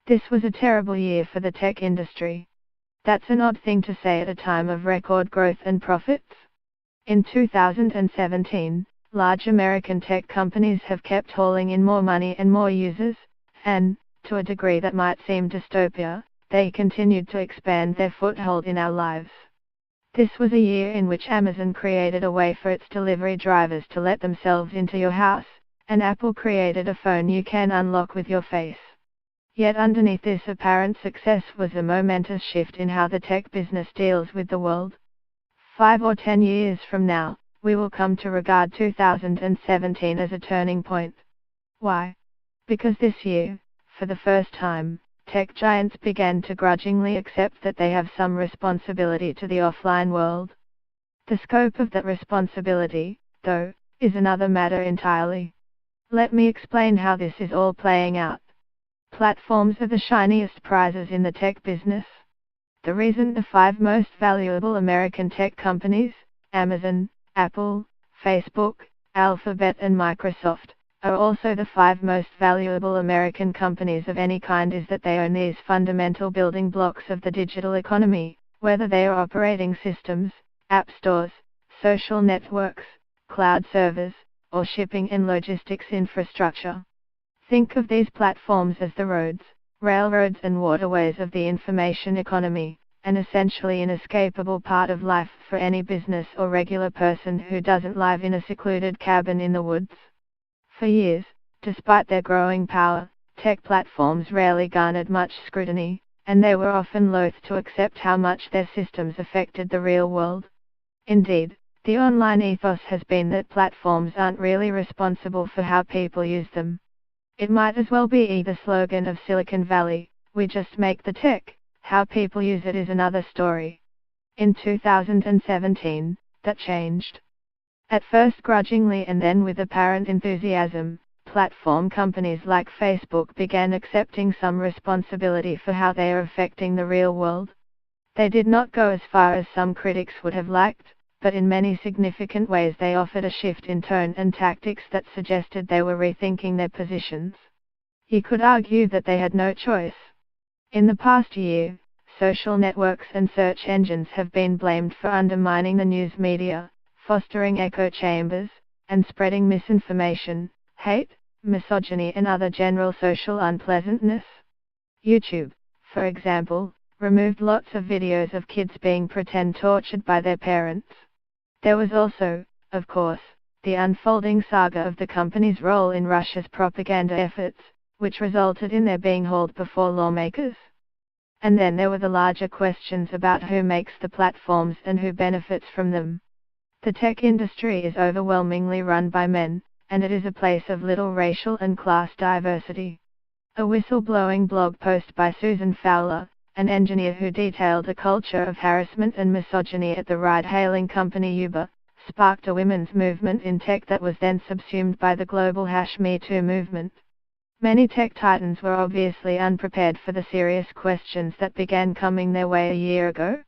This was a terrible year for the tech industry. That's an odd thing to say at a time of record growth and profits. In 2017, large American tech companies have kept hauling in more money and more users, and, to a degree that might seem dystopia, they continued to expand their foothold in our lives. This was a year in which Amazon created a way for its delivery drivers to let themselves into your house, and Apple created a phone you can unlock with your face. Yet underneath this apparent success was a momentous shift in how the tech business deals with the world. 5 or 10 years from now, we will come to regard 2017 as a turning point. Why? Because this year, for the first time, tech giants began to grudgingly accept that they have some responsibility to the offline world. The scope of that responsibility, though, is another matter entirely. Let me explain how this is all playing out. Platforms are the shiniest prizes in the tech business. The reason the 5 most valuable American tech companies, Amazon, Apple, Facebook, Alphabet and Microsoft, are also the 5 most valuable American companies of any kind is that they own these fundamental building blocks of the digital economy, whether they are operating systems, app stores, social networks, cloud servers, or shipping and logistics infrastructure. Think of these platforms as the roads, railroads and waterways of the information economy, an essentially inescapable part of life for any business or regular person who doesn't live in a secluded cabin in the woods. For years, despite their growing power, tech platforms rarely garnered much scrutiny, and they were often loath to accept how much their systems affected the real world. Indeed, the online ethos has been that platforms aren't really responsible for how people use them. It might as well be the slogan of Silicon Valley, "We just make the tech, how people use it is another story." In 2017, that changed. At first grudgingly and then with apparent enthusiasm, platform companies like Facebook began accepting some responsibility for how they are affecting the real world. They did not go as far as some critics would have liked, but in many significant ways they offered a shift in tone and tactics that suggested they were rethinking their positions. You could argue that they had no choice. In the past year, social networks and search engines have been blamed for undermining the news media, fostering echo chambers, and spreading misinformation, hate, misogyny and other general social unpleasantness. YouTube, for example, removed lots of videos of kids being pretend tortured by their parents. There was also, of course, the unfolding saga of the company's role in Russia's propaganda efforts, which resulted in their being hauled before lawmakers. And then there were the larger questions about who makes the platforms and who benefits from them. The tech industry is overwhelmingly run by men, and it is a place of little racial and class diversity. A whistleblowing blog post by Susan Fowler, an engineer who detailed a culture of harassment and misogyny at the ride-hailing company Uber, sparked a women's movement in tech that was then subsumed by the global #MeToo movement. Many tech titans were obviously unprepared for the serious questions that began coming their way a year ago.